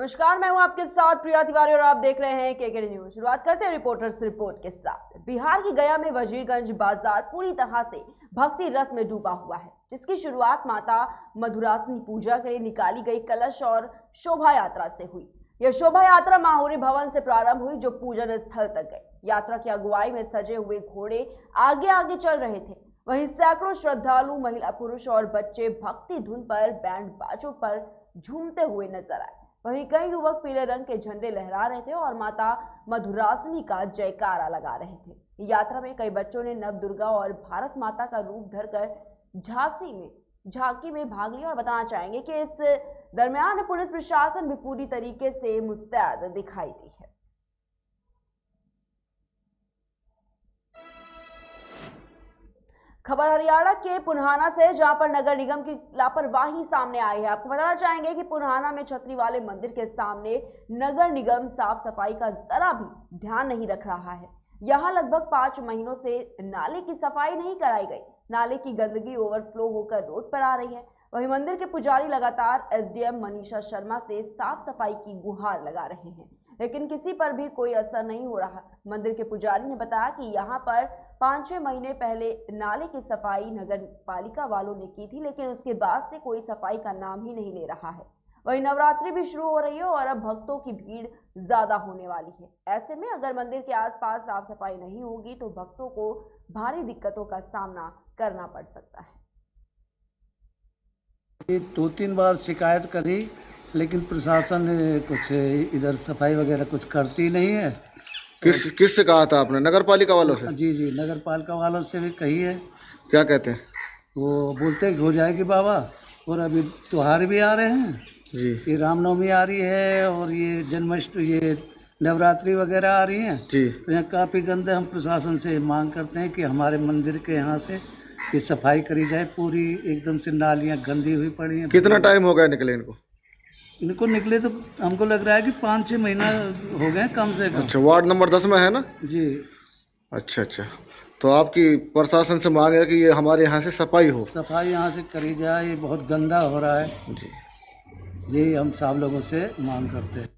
नमस्कार, मैं हूं आपके साथ प्रिया तिवारी और आप देख रहे हैं केकेडी न्यूज। शुरुआत करते हैं रिपोर्टर्स रिपोर्ट के साथ। बिहार की गया में वजीरगंज बाजार पूरी तरह से भक्ति रस में डूबा हुआ है, जिसकी शुरुआत माता मधुरासनी पूजा के लिए निकाली गई कलश और शोभा यात्रा से हुई। यह शोभा यात्रा माहौरी भवन से प्रारंभ हुई, जो पूजन स्थल तक गई। यात्रा की अगुवाई में सजे हुए घोड़े आगे आगे चल रहे थे। वहीं सैकड़ों श्रद्धालु, महिला, पुरुष और बच्चे भक्ति धुन पर, बैंड बाजों पर झूमते हुए नजर आए। वहीं कई युवक पीले रंग के झंडे लहरा रहे थे और माता मधुरासनी का जयकारा लगा रहे थे। यात्रा में कई बच्चों ने नव दुर्गा और भारत माता का रूप धरकर झांकी में भाग लिया। और बताना चाहेंगे कि इस दरमियान पुलिस प्रशासन भी पूरी तरीके से मुस्तैद दिखाई दी है। खबर हरियाणा के पुन्हाना से, जहां पर नगर निगम की लापरवाही सामने आई है। आपको बताना चाहेंगे कि पुन्हाना में छतरी वाले मंदिर के सामने नगर निगम साफ सफाई का जरा भी ध्यान नहीं रख रहा है। यहां लगभग 5 महीनों से नाले की सफाई नहीं कराई गई। नाले की गंदगी ओवरफ्लो होकर रोड पर आ रही है। वहीं मंदिर के पुजारी लगातार एसडीएम मनीषा शर्मा से साफ सफाई की गुहार लगा रहे हैं, लेकिन किसी पर भी कोई असर नहीं हो रहा। मंदिर के पुजारी ने बताया कि यहाँ पर 5-6 महीने पहले नाले की सफाई नगर पालिका वालों ने की थी, लेकिन उसके बाद से कोई सफाई का नाम ही नहीं ले रहा है। वहीं नवरात्रि भी शुरू हो रही है और अब भक्तों की भीड़ ज्यादा होने वाली है। ऐसे में अगर मंदिर के आसपास साफ सफाई नहीं होगी तो भक्तों को भारी दिक्कतों का सामना करना पड़ सकता है। 2-3 बार शिकायत करी, लेकिन प्रशासन कुछ इधर सफाई वगैरह कुछ करती नहीं है। किससे कहा था आपने? नगर पालिका वालों से? जी, नगर पालिका वालों से भी कही है। क्या कहते हैं? वो बोलते हैं हो जाएगी बाबा। और अभी त्योहार भी आ रहे हैं जी, ये रामनवमी आ रही है और ये जन्माष्टमी, ये नवरात्रि वगैरह आ रही हैं जी। तो यहाँ काफ़ी गंदे। हम प्रशासन से मांग करते हैं कि हमारे मंदिर के यहाँ से ये सफाई करी जाए। पूरी एकदम से नालियाँ गंदी हुई पड़ी हैं। कितना टाइम हो गया निकले इनको निकले तो हमको लग रहा है कि 5-6 महीना हो गए कम से कम। अच्छा, वार्ड नंबर 10 में है ना? जी। अच्छा। तो आपकी प्रशासन से मांग है कि ये हमारे यहाँ से सफाई हो। सफाई यहाँ से करी जाए, ये बहुत गंदा हो रहा है जी। यही हम सब लोगों से मांग करते हैं।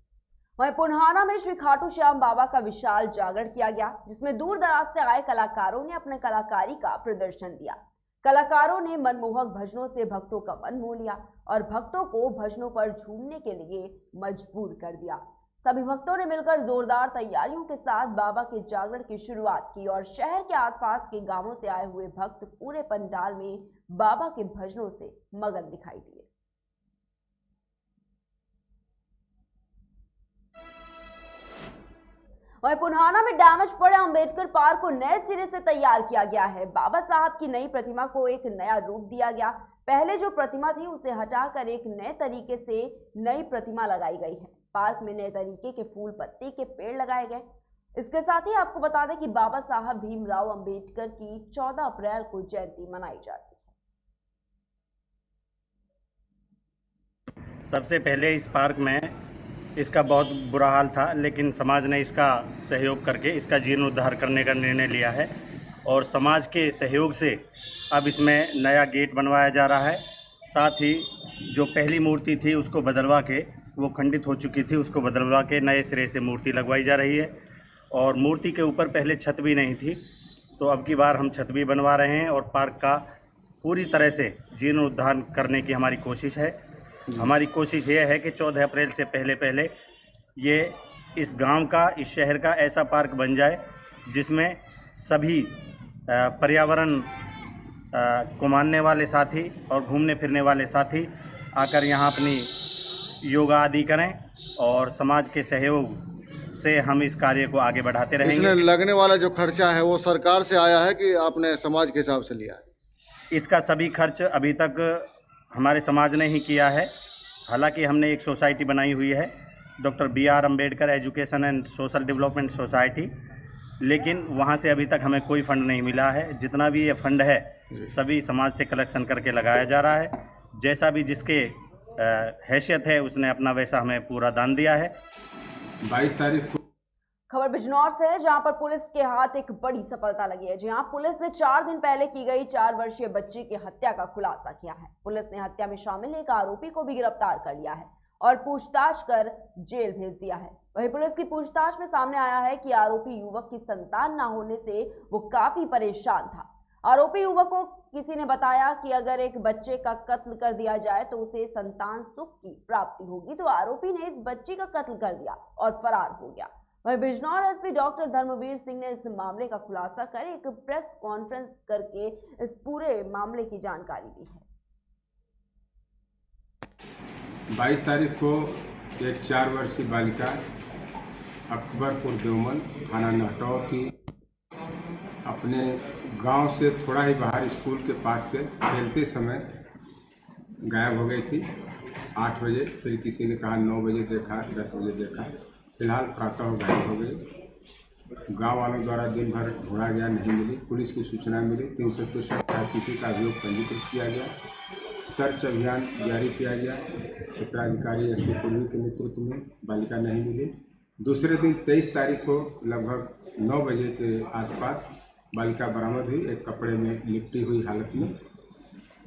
वहीं पुन्हाना में श्री खाटू श्याम बाबा का विशाल जागरण किया गया, जिसमें दूर दराज से आए कलाकारों ने अपने कलाकारी का प्रदर्शन दिया। कलाकारों ने मनमोहक भजनों से भक्तों का मन मोह लिया और भक्तों को भजनों पर झूमने के लिए मजबूर कर दिया। सभी भक्तों ने मिलकर जोरदार तैयारियों के साथ बाबा के जागरण की शुरुआत की और शहर के आसपास के गांवों से आए हुए भक्त पूरे पंडाल में बाबा के भजनों से मगन दिखाई दिए। वहीं पुन्हाना में डैमेज पड़े अंबेडकर पार्क को नए सिरे से तैयार किया गया है। बाबा साहब की नई प्रतिमा को एक नया रूप दिया गया। पहले जो प्रतिमा थी उसे हटाकर एक नए तरीके से नई प्रतिमा लगाई गई है। पार्क में नए तरीके के फूल पत्ती के पेड़ लगाए गए। इसके साथ ही आपको बता दें कि बाबा साहब भीमराव अंबेडकर की 14 अप्रैल को जयंती मनाई जाती है। सबसे पहले इस पार्क में इसका बहुत बुरा हाल था, लेकिन समाज ने इसका सहयोग करके इसका जीर्णोद्धार करने का निर्णय लिया है और समाज के सहयोग से अब इसमें नया गेट बनवाया जा रहा है। साथ ही जो पहली मूर्ति थी उसको बदलवा के, वो खंडित हो चुकी थी, उसको बदलवा के नए सिरे से मूर्ति लगवाई जा रही है। और मूर्ति के ऊपर पहले छत भी नहीं थी, तो अब की बार हम छत भी बनवा रहे हैं और पार्क का पूरी तरह से जीर्णोद्धार करने की हमारी कोशिश है। हमारी कोशिश ये है कि 14 अप्रैल से पहले ये इस गांव का, इस शहर का ऐसा पार्क बन जाए जिसमें सभी पर्यावरण को मानने वाले साथी और घूमने फिरने वाले साथी आकर यहाँ अपनी योगा आदि करें और समाज के सहयोग से हम इस कार्य को आगे बढ़ाते रहेंगे। इसमें लगने वाला जो खर्चा है वो सरकार से आया है कि आपने समाज के हिसाब से लिया है? इसका सभी खर्च अभी तक हमारे समाज ने ही किया है। हालांकि हमने एक सोसाइटी बनाई हुई है, doctor BR Ambedkar education and social development society, लेकिन वहां से अभी तक हमें कोई फंड नहीं मिला है। जितना भी ये फंड है सभी समाज से कलेक्शन करके लगाया जा रहा है। जैसा भी जिसके हैसियत है उसने अपना वैसा हमें पूरा दान दिया है। 22 तारीख को खबर बिजनौर से है, जहां पर पुलिस के हाथ एक बड़ी सफलता लगी है। जहां पुलिस ने 4 दिन पहले की गई 4 वर्षीय बच्ची की हत्या का खुलासा किया है। पुलिस ने हत्या में शामिल एक आरोपी को भी गिरफ्तार कर लिया है और पूछताछ कर जेल भेज दिया है। वहीं पुलिस की पूछताछ में सामने आया है कि आरोपी युवक की संतान न होने से वो काफी परेशान था। आरोपी युवक को किसी ने बताया कि अगर एक बच्चे का कत्ल कर दिया जाए तो उसे संतान सुख की प्राप्ति होगी, तो आरोपी ने इस बच्ची का कत्ल कर दिया और फरार हो गया। वहीं बिजनौर एसपी डॉक्टर धर्मवीर सिंह ने इस मामले का खुलासा कर एक प्रेस कॉन्फ्रेंस करके इस पूरे मामले की जानकारी दी है। 22 तारीख को एक 4 वर्षीय बालिका अकबरपुर देवमन थाना नहटौर की अपने गांव से थोड़ा ही बाहर स्कूल के पास से खेलते समय गायब हो गई थी। 8 बजे, फिर किसी ने कहा 9 बजे देखा, 10 बजे देखा, फिलहाल प्रातः गायब हो गई। गांव वालों द्वारा दिन भर ढूंढा गया, नहीं मिली। पुलिस की सूचना मिली, 363 IPC का अभियोग पंजीकृत किया गया। सर्च अभियान जारी किया गया। क्षेत्राधिकारी SP पूर्वी के नेतृत्व में बालिका नहीं मिली। दूसरे दिन 23 तारीख को लगभग 9 बजे के आसपास बालिका बरामद हुई, एक कपड़े में लिपटी हुई हालत में।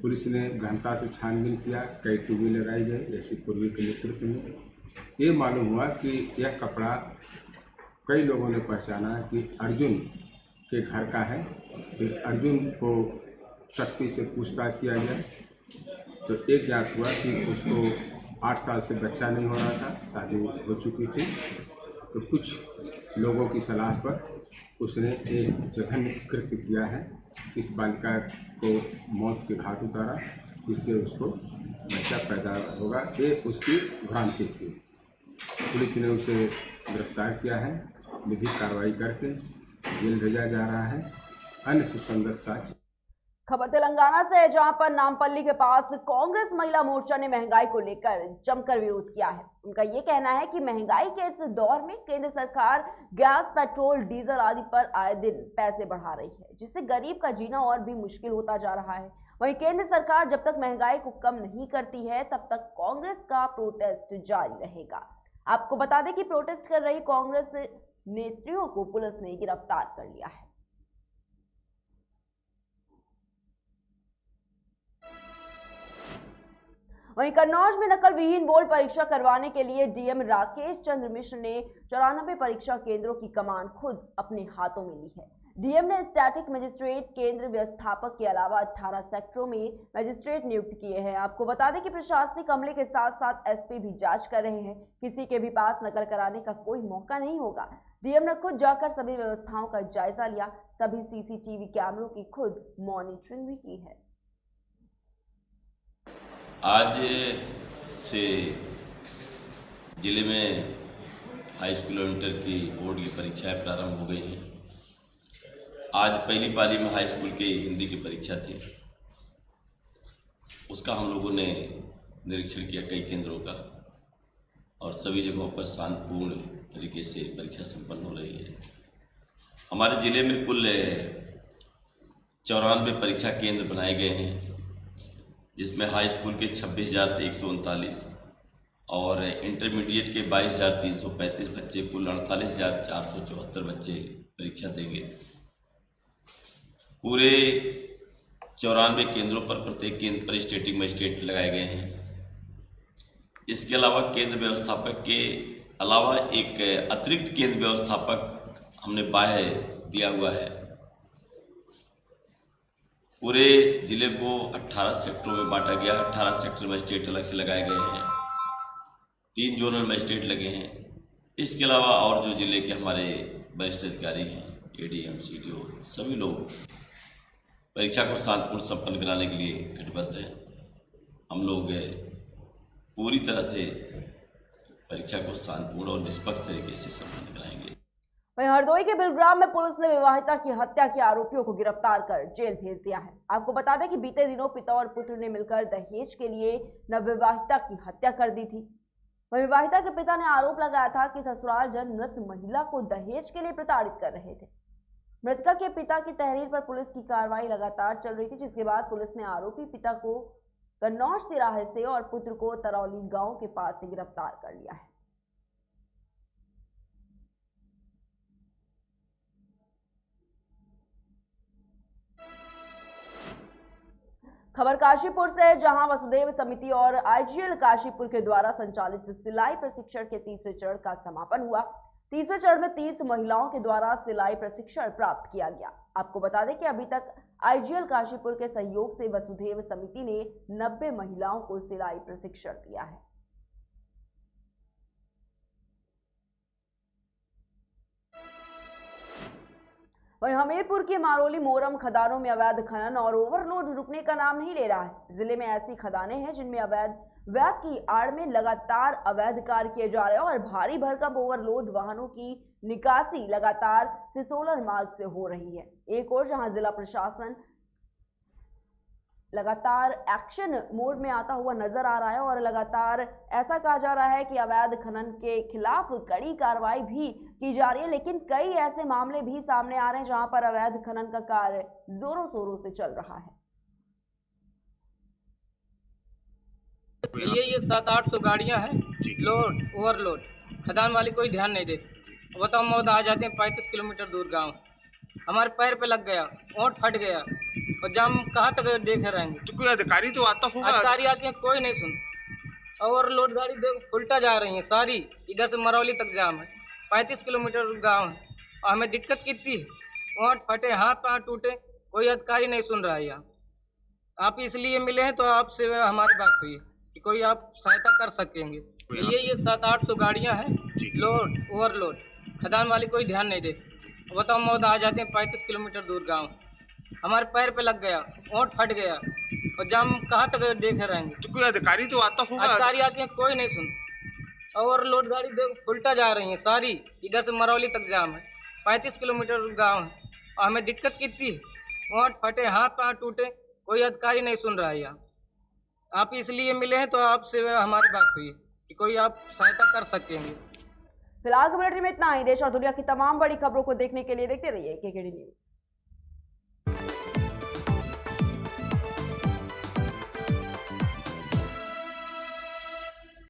पुलिस ने गहनता से छानबीन किया, कई टीवी लगाई गई SP पूर्वी के नेतृत्व में। ये मालूम हुआ कि यह कपड़ा कई लोगों ने पहचाना कि अर्जुन के घर का है। फिर अर्जुन को शक्ति से पूछताछ किया गया तो एक ज्ञात हुआ कि उसको 8 साल से बच्चा नहीं हो रहा था, शादी हो चुकी थी। तो कुछ लोगों की सलाह पर उसने एक जघन्य कृत्य किया है, इस बालिका को मौत के घाट उतारा, जिससे उसको बच्चा पैदा होगा, ये उसकी भ्रांति थी। पुलिस ने उसे गिरफ्तार किया है, विधिक कार्रवाई करके जेल भेजा जा रहा है। अन्य सुसंगत साक्ष्य। खबर तेलंगाना से है, जहां पर नामपल्ली के पास कांग्रेस महिला मोर्चा ने महंगाई को लेकर जमकर विरोध किया है। उनका ये कहना है कि महंगाई के इस दौर में केंद्र सरकार गैस, पेट्रोल, डीजल आदि पर आए दिन पैसे बढ़ा रही है, जिससे गरीब का जीना और भी मुश्किल होता जा रहा है। वहीं केंद्र सरकार जब तक महंगाई को कम नहीं करती है, तब तक कांग्रेस का प्रोटेस्ट जारी रहेगा। आपको बता दें कि प्रोटेस्ट कर रही कांग्रेस नेत्रियों को पुलिस ने गिरफ्तार कर लिया है। वहीं कन्नौज में नकल विहीन बोर्ड परीक्षा करवाने के लिए डीएम राकेश चंद्र मिश्र ने 94 परीक्षा केंद्रों की कमान खुद अपने हाथों में ली है। डीएम ने स्टैटिक मजिस्ट्रेट, केंद्र व्यवस्थापक के अलावा 18 सेक्टरों में मजिस्ट्रेट नियुक्त किए हैं। आपको बता दें कि प्रशासनिक अमले के साथ साथ एसपी भी जांच कर रहे हैं। किसी के भी पास नकल कराने का कोई मौका नहीं होगा। डीएम ने खुद जाकर सभी व्यवस्थाओं का जायजा लिया, सभी सीसीटीवी कैमरों की खुद मॉनिटरिंग भी की है। आज से जिले में हाई स्कूल और इंटर की बोर्ड की परीक्षाएं प्रारंभ हो गई हैं। आज पहली पाली में हाई स्कूल की हिंदी की परीक्षा थी, उसका हम लोगों ने निरीक्षण किया कई केंद्रों का, और सभी जगहों पर शांतिपूर्ण तरीके से परीक्षा संपन्न हो रही है। हमारे जिले में कुल 94 परीक्षा केंद्र बनाए गए हैं, जिसमें हाई स्कूल के 26,139 और इंटरमीडिएट के 22,335 बच्चे, कुल 48,474 बच्चे परीक्षा देंगे। पूरे 94 केंद्रों पर प्रत्येक केंद्र पर स्टैटिक मजिस्ट्रेट लगाए गए हैं। इसके अलावा केंद्र व्यवस्थापक के अलावा एक अतिरिक्त केंद्र व्यवस्थापक हमने बाह्य दिया हुआ है। पूरे जिले को 18 सेक्टरों में बांटा गया। 18 सेक्टर मजिस्ट्रेट अलग से लगाए गए हैं, 3 जोनल मजिस्ट्रेट लगे हैं। इसके अलावा और जो जिले के हमारे वरिष्ठ अधिकारी हैं, ADM, CDO, सभी लोग परीक्षा को शांतिपूर्ण संपन्न कराने के लिए कटिबद्ध हैं। हम लोग पूरी तरह से परीक्षा को शांतिपूर्ण और निष्पक्ष तरीके से संपन्न कराएंगे। वहीं हरदोई के बिलग्राम में पुलिस ने विवाहिता की हत्या के आरोपियों को गिरफ्तार कर जेल भेज दिया है। आपको बता दें कि बीते दिनों पिता और पुत्र ने मिलकर दहेज के लिए नवविवाहिता की हत्या कर दी थी। वहीं विवाहिता के पिता ने आरोप लगाया था कि ससुराल जन मृत महिला को दहेज के लिए प्रताड़ित कर रहे थे। मृतका के पिता की तहरीर पर पुलिस की कार्रवाई लगातार चल रही थी, जिसके बाद पुलिस ने आरोपी पिता को कन्नौज तिराहे से और पुत्र को तरौली गांव के पास से गिरफ्तार कर लिया है। खबर काशीपुर से है, जहां वसुदेव समिति और आईजीएल काशीपुर के द्वारा संचालित सिलाई प्रशिक्षण के तीसरे चरण का समापन हुआ। तीसरे चरण में 30 महिलाओं के द्वारा सिलाई प्रशिक्षण प्राप्त किया गया। आपको बता दें कि अभी तक आईजीएल काशीपुर के सहयोग से वसुदेव समिति ने 90 महिलाओं को सिलाई प्रशिक्षण दिया है। वहीं हमीरपुर के मारोली मोरम खदानों में अवैध खनन और ओवरलोड रुकने का नाम नहीं ले रहा है। जिले में ऐसी खदानें हैं जिनमें अवैध की आड़ में लगातार अवैध कार्य किए जा रहे हैं और भारी भरकम ओवरलोड वाहनों की निकासी लगातार सिसोलर मार्ग से हो रही है। एक और जहां जिला प्रशासन लगातार एक्शन मोड में आता हुआ नजर आ रहा है और लगातार ऐसा कहा जा रहा है कि अवैध खनन के खिलाफ कड़ी कार्रवाई भी की जा रही है, लेकिन कई ऐसे मामले भी सामने आ रहे हैं जहां पर अवैध खनन का कार्य जोरों शोरों से चल रहा है। ये 700-800 गाड़ियां हैं, लोड ओवरलोड, खदान वाले कोई ध्यान नहीं देते। बताओ मौत आ जाते हैं 35 किलोमीटर दूर गांव, हमारे पैर पे लग गया, ओंठ फट गया और जाम कहाँ तक देखे रहेंगे। तो कोई अधिकारी तो आता होगा? अधिकारी आते हैं, कोई नहीं सुनता। ओवरलोड गाड़ी देखो उल्टा जा रही है सारी, इधर से मरौली तक जाम है, 35 किलोमीटर गाँव है और हमें दिक्कत कितनी है, ओंठ फटे, हाथ पाँव टूटे, कोई अधिकारी नहीं सुन रहा है। यहाँ आप इसलिए मिले हैं तो आपसे हमारी बात हुई कि कोई आप सहायता कर सकेंगे। ये 700-800 गाड़ियां हैं, लोड ओवरलोड, खदान वाले कोई ध्यान नहीं देते। बताओ मौत आ जाते हैं 35 किलोमीटर दूर गांव, हमारे पैर पे लग गया, ओंठ फट गया और जाम कहाँ तक देखे रहेंगे। तो कोई अधिकारी तो आता होगा? अधिकारी आते हैं, कोई नहीं सुनता। ओवरलोड गाड़ी देखो उल्टा जा रही है सारी, इधर से मरौली तक जाम है, 35 किलोमीटर गाँव है और हमें दिक्कत कितनी है, ओंठ फटे, हाथ पाँव टूटे, कोई अधिकारी नहीं सुन रहा है। यहाँ आप इसलिए मिले हैं तो आपसे हमारी बात हुई कि कोई आप सहायता कर सकेंगे। फिलहाल बुलेटिन में इतना ही। देश और दुनिया की तमाम बड़ी खबरों को देखने के लिए देखते रहिए केकेडी न्यूज।